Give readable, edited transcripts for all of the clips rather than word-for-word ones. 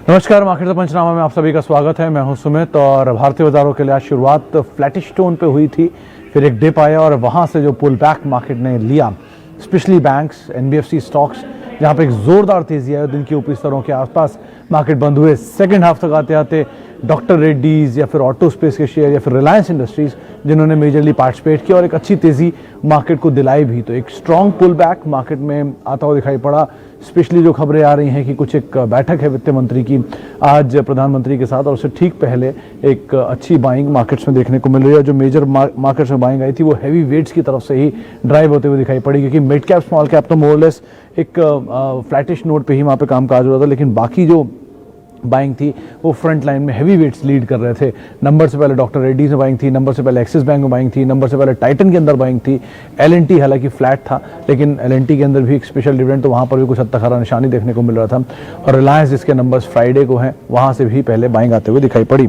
नमस्कार, मार्केट पंचनामा में आप सभी का स्वागत है। मैं हूं सुमित और भारतीय बाजारों के लिए आज शुरुआत फ्लैटिश टोन पे हुई थी, फिर एक डिप आया और वहां से जो पुल बैक मार्केट ने लिया, स्पेशली बैंक्स, एनबीएफसी स्टॉक्स, जहां पे एक जोरदार तेजी आई। दिन के ऊपरी स्तरों के आसपास मार्केट बंद हुए। सेकंड हाफ तक आते आते डॉक्टर रेड्डीज या फिर ऑटो स्पेस के शेयर या फिर रिलायंस इंडस्ट्रीज जिन्होंने मेजरली पार्टिसिपेट किया और एक अच्छी तेजी मार्केट को दिलाई भी। तो एक स्ट्रॉन्ग पुल बैक मार्केट में आता हुआ दिखाई पड़ा। स्पेशली जो खबरें आ रही हैं कि कुछ एक बैठक है वित्त मंत्री की आज प्रधानमंत्री के साथ, और उससे ठीक पहले एक अच्छी बाइंग मार्केट्स में देखने को मिल रही है। जो मेजर मार्केट्स में बाइंग आई थी वो हैवी वेट्स की तरफ से ही ड्राइव होते हुए दिखाई पड़ी, क्योंकि मिड कैप स्मॉल कैप तो मोरलेस एक फ्लैटिश नोट पे ही वहाँ पे काम काज हो रहा था, लेकिन बाकी जो बाइंग थी वो फ्रंट लाइन में हैवी वेट्स लीड कर रहे थे। नंबर से पहले डॉक्टर रेड्डीज में बाइंग थी, नंबर से पहले एक्सिस बैंक में बाइंग थी, नंबर से पहले टाइटन के अंदर बाइंग थी। एलएनटी हालांकि फ्लैट था, लेकिन एलएनटी के अंदर भी एक स्पेशल डिविडेंड, तो वहाँ पर भी कुछ हद तक हरा निशानी देखने को मिल रहा था। और रिलायंस जिसके नंबर्स फ्राइडे को हैं, वहाँ से भी पहले बाइंग आते हुए दिखाई पड़ी।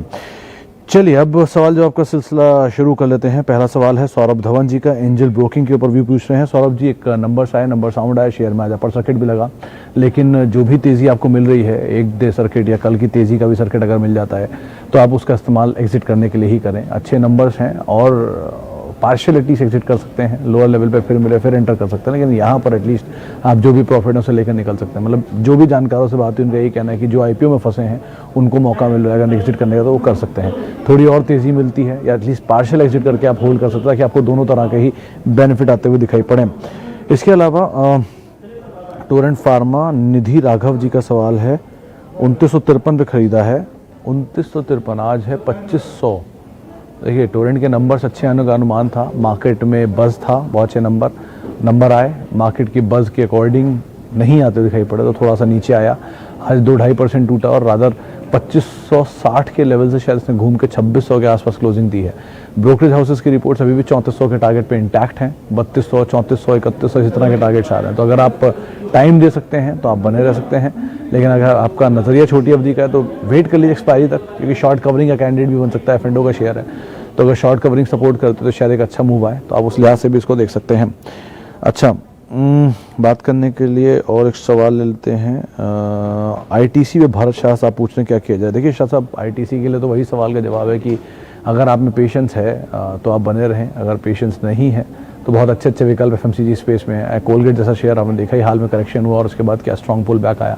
चलिए अब सवाल जवाब का सिलसिला शुरू कर लेते हैं। पहला सवाल है सौरभ धवन जी का, एंजल ब्रोकिंग के ऊपर व्यू पूछ रहे हैं। सौरभ जी, एक नंबर्स आए, नंबर साउंड आया, शेयर में आज अपर सर्किट भी लगा, लेकिन जो भी तेज़ी आपको मिल रही है, एक डे सर्किट या कल की तेज़ी का भी सर्किट अगर मिल जाता है तो आप उसका इस्तेमाल एग्जिट करने के लिए ही करें। अच्छे नंबर्स हैं और पार्शियलिटी से एग्जिट कर सकते हैं, लोअर लेवल पे फिर मिले फिर एंटर कर सकते हैं, लेकिन यहाँ पर एटलीस्ट आप जो भी प्रॉफिट है उसे लेकर निकल सकते हैं। मतलब जो भी जानकारों से बात हुई उनका यही कहना है कि जो आईपीओ में फंसे हैं उनको मौका मिल रहा है, अगर एग्जिट करने का तो वो कर सकते हैं। थोड़ी और तेज़ी मिलती है या एटलीस्ट पार्शियल एग्जिट करके आप होल्ड कर सकते हैं कि आपको दोनों तरह के ही बेनिफिट आते हुए दिखाई पड़े। इसके अलावा टोरेंट फार्मा, निधि राघव जी का सवाल है, 2953 पे खरीदा है, 2953, आज है 2500। देखिए टोरेंट के नंबर्स अच्छे आने का अनुमान था, मार्केट में बज़ था, बहुत अच्छे नंबर आए, मार्केट की बज़ के अकॉर्डिंग नहीं आते दिखाई पड़े तो थोड़ा सा नीचे आया। आज 2-2.5% टूटा और रादर 2560 के लेवल से शायद इसने घूम के 2600 के आसपास क्लोजिंग दी है। ब्रोकरेज हाउसेस की रिपोर्ट्स अभी भी 3400 के टारगेट पे इंटैक्ट हैं, 3200, 3400, 3100 इस तरह के टारगेट्स आ रहे हैं। तो अगर आप टाइम दे सकते हैं तो आप बने रह सकते हैं, लेकिन अगर आपका नज़रिया छोटी अवधि का है तो वेट कर लीजिए एक्सपायरी तक, क्योंकि शॉर्ट कवरिंग का कैंडिडेट भी बन सकता है। एफ&ओ का शेयर है, तो अगर शॉर्ट कवरिंग सपोर्ट करते तो शायद एक अच्छा मूव आए, तो आप उस लिहाज से भी इसको देख सकते हैं। अच्छा, बात करने के लिए और एक सवाल ले लेते हैं। आईटीसी में भारत शाह साहब पूछ रहे हैं क्या किया जाए। देखिए शाह साहब, आईटीसी के लिए तो वही सवाल का जवाब है कि अगर आप में पेशेंस है तो आप बने रहें, अगर पेशेंस नहीं है तो बहुत अच्छे विकल्प एफएमसीजी स्पेस में है। कोलगेट जैसा शेयर आपने देखा ही, हाल में करेक्शन हुआ और उसके बाद क्या स्ट्रॉन्ग पुल बैक आया।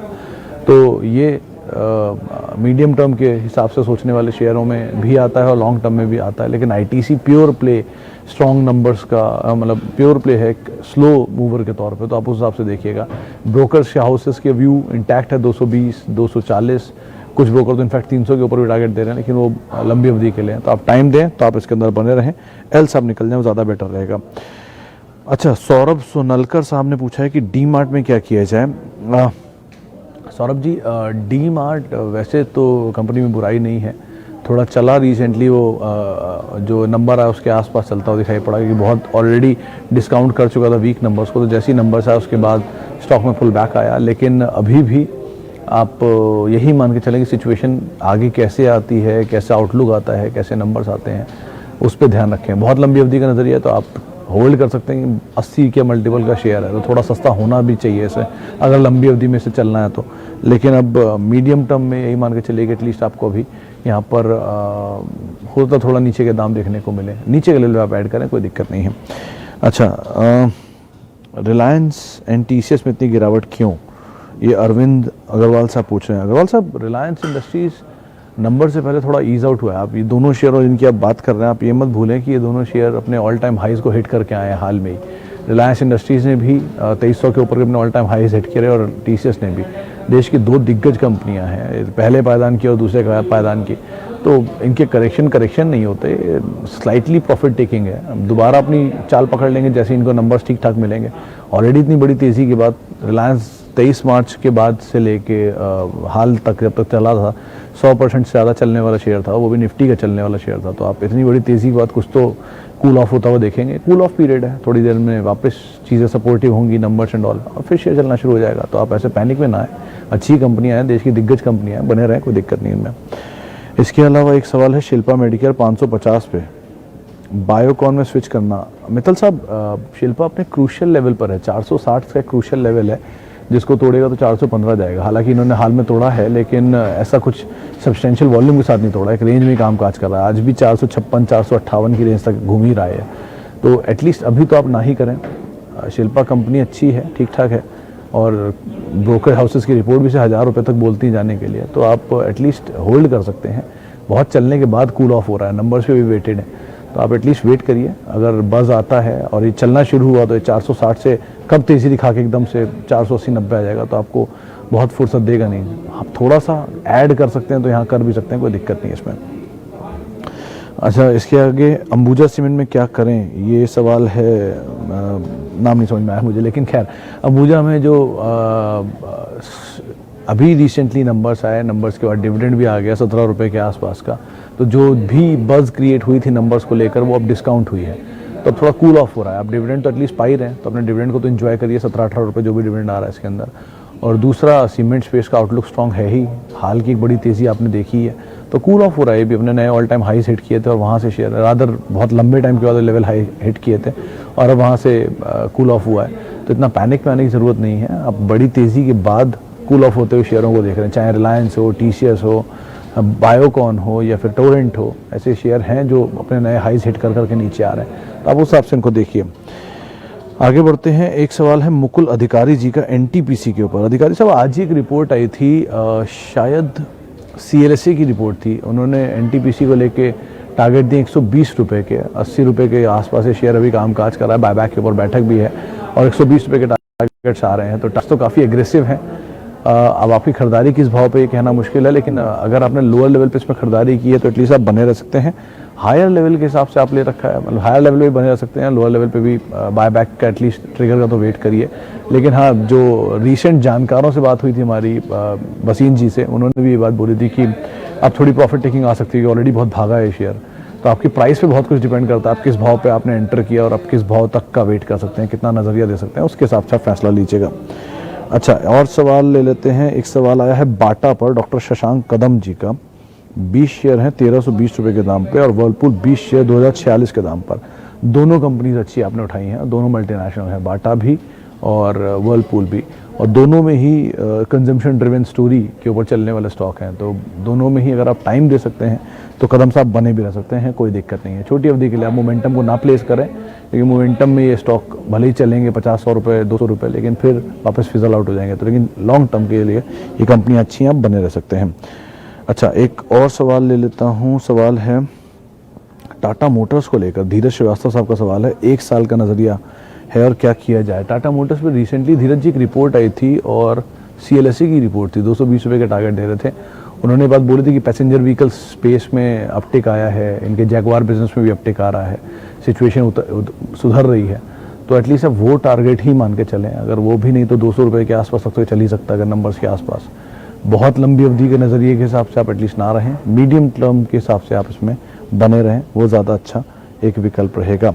तो ये मीडियम टर्म के हिसाब से सोचने वाले शेयरों में भी आता है और लॉन्ग टर्म में भी आता है, लेकिन ITC pure play strong numbers का मतलब प्योर प्ले है स्लो मूवर के तौर पे, तो आप उस हिसाब से देखिएगा। ब्रोकर्स के हाउसेस के व्यू इंटैक्ट है, 220, 240, कुछ ब्रोकर तो इनफैक्ट 300 के ऊपर भी टारगेट दे रहे हैं, लेकिन वो लंबी अवधि के लिए हैं। तो आप टाइम दें तो आप इसके अंदर बने रहें, एल साहब निकल जाए ज़्यादा बेटर रहेगा। अच्छा, सौरभ सोनलकर साहब ने पूछा है कि डी मार्ट में क्या किया जाए। सौरभ जी, डी मार्ट वैसे तो कंपनी में बुराई नहीं है, थोड़ा चला रिसेंटली, वो जो नंबर आया उसके आसपास चलता हुआ दिखाई पड़ा, क्योंकि बहुत ऑलरेडी डिस्काउंट कर चुका था वीक नंबर्स को, तो जैसे ही नंबर्स आया उसके बाद स्टॉक में पुल बैक आया। लेकिन अभी भी आप यही मान के चलें कि सिचुएशन आगे कैसे आती है, कैसे आउटलुक आता है, कैसे नंबर्स आते हैं, उस पर ध्यान रखें। बहुत लंबी अवधि का नज़रिया तो आप होल्ड कर सकते हैं। 80 के मल्टीपल का शेयर है तो थोड़ा सस्ता होना भी चाहिए इसे, अगर लंबी अवधि में से चलना है तो। लेकिन अब मीडियम टर्म में यही मान के चलिए कि एटलीस्ट आपको अभी यहाँ पर होता थोड़ा नीचे के दाम देखने को मिले, नीचे के लेवल आप ऐड करें, कोई दिक्कत नहीं है। अच्छा, रिलायंस एंड टीसीएस में इतनी गिरावट क्यों, ये अरविंद अग्रवाल साहब पूछ रहे हैं। अग्रवाल साहब, रिलायंस इंडस्ट्रीज़ नंबर से पहले थोड़ा ईज आउट हुआ है। आप ये दोनों शेयर और जिनकी आप बात कर रहे हैं, आप ये मत भूलें कि ये दोनों शेयर अपने ऑल टाइम हाइज को हिट करके आए हैं हाल में ही। रिलायंस इंडस्ट्रीज़ ने भी 2300 के ऊपर अपने ऑल टाइम हाइज हिट किए और टीसीएस ने भी। देश की दो दिग्गज कंपनियां हैं, पहले पायदान की और दूसरे पायदान की, तो इनके करेक्शन नहीं होते, स्लाइटली प्रॉफिट टेकिंग है। दोबारा अपनी चाल पकड़ लेंगे जैसे इनको नंबर्स ठीक ठाक मिलेंगे। ऑलरेडी इतनी बड़ी तेज़ी के बाद रिलायंस 23 मार्च के बाद से लेके हाल तक जब तक चला था 100% से ज़्यादा चलने वाला शेयर था, वो भी निफ्टी का चलने वाला शेयर था। तो आप इतनी बड़ी तेज़ी के बाद कुछ तो कूल ऑफ होता हुआ देखेंगे। कूल ऑफ पीरियड है, थोड़ी देर में वापस चीज़ें सपोर्टिव होंगी, नंबर्स एंड ऑल, और फिर शेयर चलना शुरू हो जाएगा। तो आप ऐसे पैनिक में ना आए, अच्छी कंपनियाँ हैं, देश की दिग्गज कंपनियाँ हैं, बने रहें, कोई दिक्कत नहीं इनमें। इसके अलावा एक सवाल है शिल्पा मेडिकेयर 550 पे, बायोकॉन में स्विच करना। मित्तल साहब, शिल्पा अपने क्रूशियल लेवल पर है, 460 का क्रूशियल लेवल है, जिसको तोड़ेगा तो 415 जाएगा। हालांकि इन्होंने हाल में तोड़ा है, लेकिन ऐसा कुछ सब्सटेंशियल वॉल्यूम के साथ नहीं तोड़ा, एक रेंज में काम काज कर रहा है। आज भी 456 458 की रेंज तक घूम ही रहा है। तो एटलीस्ट अभी तो आप ना ही करें। शिल्पा कंपनी अच्छी है, ठीक ठाक है, और ब्रोकर हाउसेस की रिपोर्ट भी से 1000 रुपये तक बोलती हैं जाने के लिए, तो आप एटलीस्ट होल्ड कर सकते हैं। बहुत चलने के बाद कूल ऑफ हो रहा है, नंबर्स पे भी वेटेड है, तो आप एटलीस्ट वेट करिए। अगर बज़ आता है और ये चलना शुरू हुआ तो ये 460 से कब तेज़ी दिखा के एकदम से 480-90 आ जाएगा, तो आपको बहुत फुर्सत देगा नहीं। आप थोड़ा सा ऐड कर सकते हैं तो यहाँ कर भी सकते हैं, कोई दिक्कत नहीं है इसमें। अच्छा, इसके आगे अंबुजा सीमेंट में क्या करें, ये सवाल है। नाम नहीं समझ में आया मुझे, लेकिन खैर अंबुजा में जो अभी रिसेंटली नंबर्स आए, नंबर्स के बाद डिविडेंड भी आ गया 17 रुपये के आसपास का, तो जो भी बज़ क्रिएट हुई थी नंबर्स को लेकर वो अब डिस्काउंट हुई है, तो अब थोड़ा कूल ऑफ हो रहा है। आप डिविडेंड तो एटलीस्ट पा ही रहे हैं, तो अपने डिविडेंड को तो एंजॉय करिए, 17-18 रुपये जो भी डिविडेंड आ रहा है इसके अंदर। और दूसरा, सीमेंट स्पेस का आउटलुक स्ट्रॉन्ग है ही, हाल की एक बड़ी तेज़ी आपने देखी है, तो कूल ऑफ हो रहा है। ये भी अपने नए ऑल टाइम हाईस हिट किए थे और वहाँ से शेयर रादर बहुत लंबे टाइम के बाद लेवल हाई हिट किए थे और अब वहाँ से कूल ऑफ हुआ है। तो इतना पैनिक में आने की ज़रूरत नहीं है। आप बड़ी तेज़ी के बाद कूल ऑफ होते हुए शेयरों को देख रहे हैं, चाहे रिलायंस हो, TCS हो, बायोकॉन हो या फिर टोरेंट हो, ऐसे शेयर हैं जो अपने नए हाईस हिट कर करके नीचे आ रहे हैं, तो आप उस हिसाब से इनको देखिए। आगे बढ़ते हैं। एक सवाल है मुकुल अधिकारी जी का NTPC के ऊपर। अधिकारी साहब, आज ही एक रिपोर्ट आई थी, शायद CLSA की रिपोर्ट थी, उन्होंने NTPC को लेके टारगेट दिए 120 रुपये के, 80 रुपये के आसपास से शेयर अभी काम काज कर रहा है, बायबैक के ऊपर बैठक भी है और 120 रुपये के टारगेट्स आ रहे हैं, तो टारगेट्स तो काफ़ी एग्रेसिव हैं। अब आपकी खरीदारी किस भाव पे ये कहना मुश्किल है, लेकिन अगर आपने लोअर लेवल पे इसमें खरीदारी की है तो एटलीस्ट आप बने रह सकते हैं। हायर लेवल के हिसाब से आप ले रखा है, मतलब हायर लेवल पे भी बने रह सकते हैं, लोअर लेवल पे भी बाय बैक का एटलीस्ट ट्रिगर का तो वेट करिए। लेकिन हाँ, जो रिसेंट जानकारों से बात हुई थी हमारी वसीम जी से, उन्होंने भी ये बात बोली थी कि अब थोड़ी प्रॉफिट टेकिंग आ सकती है, ऑलरेडी बहुत भागा है शेयर, तो आपकी प्राइस पे बहुत कुछ डिपेंड करता है, आप किस भाव पे आपने एंटर किया और आप किस भाव तक का वेट कर सकते हैं, कितना नज़रिया दे सकते हैं, उसके हिसाब से आप फैसला लीजिएगा। अच्छा, और सवाल ले लेते हैं। एक सवाल आया है बाटा पर, डॉक्टर शशांक कदम जी का। 20 शेयर हैं 1320 रुपये के दाम पे और वर्लपूल 20 शेयर 2046 के दाम पर। दोनों कंपनीज अच्छी आपने उठाई हैं, दोनों मल्टीनेशनल हैं, बाटा भी और वर्लपूल भी, और दोनों में ही कंजम्पशन ड्रिवन स्टोरी के ऊपर चलने वाले स्टॉक हैं, तो दोनों में ही अगर आप टाइम दे सकते हैं तो कदम साहब बने भी रह सकते हैं, कोई दिक्कत नहीं है। छोटी अवधि के लिए आप मोमेंटम को ना प्लेस करें, लेकिन मोमेंटम में ये स्टॉक भले ही चलेंगे 50-100 रुपये 200 रुपये, लेकिन फिर वापस फिजल आउट हो जाएंगे, तो लेकिन लॉन्ग टर्म के लिए ये कंपनियाँ अच्छी हैं, आप बने रह सकते हैं। अच्छा, एक और सवाल ले लेता हूँ। सवाल है टाटा मोटर्स को लेकर, धीरज श्रीवास्तव साहब का सवाल है, 1 साल का नज़रिया है और क्या किया जाए। टाटा मोटर्स पर रिसेंटली धीरज जी एक रिपोर्ट आई थी और CLSA की रिपोर्ट थी, 220 रुपये के टारगेट दे रहे थे। उन्होंने बात बोली थी कि पैसेंजर व्हीकल स्पेस में अपटिक आया है, इनके जैगवार बिजनेस में भी अपटिक आ रहा है, सिचुएशन सुधर रही है, तो एटलीस्ट अब वो टारगेट ही मान के चलें। अगर वो भी नहीं तो 200 रुपये के आसपास तक तो चल ही सकता है, अगर नंबर्स के आसपास। बहुत लंबी अवधि के नज़रिए के हिसाब से आप एटलीस्ट ना रहें, मीडियम टर्म के हिसाब से आप इसमें बने रहें, वो ज़्यादा अच्छा एक विकल्प रहेगा।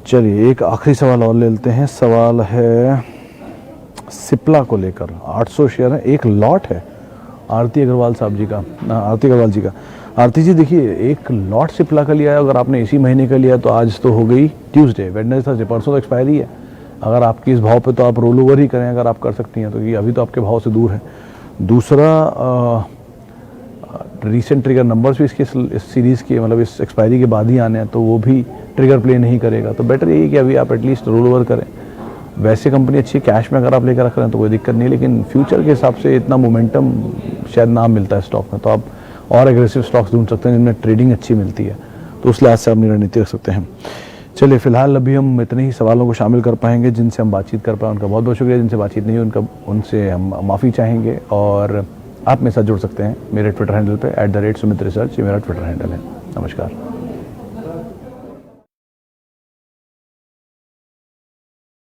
चलिए, एक आखिरी सवाल और ले लेते हैं। सवाल है सिप्ला को लेकर, 800 शेयर है, एक लॉट है आरती अग्रवाल साहब जी का, आरती अग्रवाल जी का। आरती जी देखिए, एक लॉट सिप्ला का लिया है, अगर आपने इसी महीने का लिया तो आज तो हो गई ट्यूसडे, वेडनेसडे, थर्सडे, परसों तो एक्सपायरी है। अगर आपकी इस भाव पे तो आप रोल ओवर ही करें, अगर आप कर सकती हैं तो, क्योंकि अभी तो आपके भाव से दूर है। दूसरा, रीसेंट ट्रिगर नंबर्स भी इसके इस सीरीज़ के, मतलब इस एक्सपायरी के बाद ही आने हैं, तो वो भी ट्रिगर प्ले नहीं करेगा, तो बेटर यही कि अभी आप एटलीस्ट रोल ओवर करें। वैसे कंपनी अच्छी है, कैश में अगर आप लेकर रख रहे हैं तो कोई दिक्कत नहीं, लेकिन फ्यूचर के हिसाब से इतना मोमेंटम शायद ना मिलता है स्टॉक में, तो आप और एग्रेसिव स्टॉक्स ढूंढ सकते हैं जिनमें ट्रेडिंग अच्छी मिलती है, तो उस लिहाज से आप अपनी रणनीति रख सकते हैं। चलिए, फिलहाल अभी हम इतने ही सवालों को शामिल कर पाएंगे जिनसे हम बातचीत कर पाए, उनका बहुत बहुत शुक्रिया। जिनसे बातचीत नहीं हुई उनसे हम माफ़ी चाहेंगे, और आप मेरे साथ जुड़ सकते हैं मेरे ट्विटर हैंडल पे @सुमित रिसर्च, ये मेरा ट्विटर हैंडल है। नमस्कार।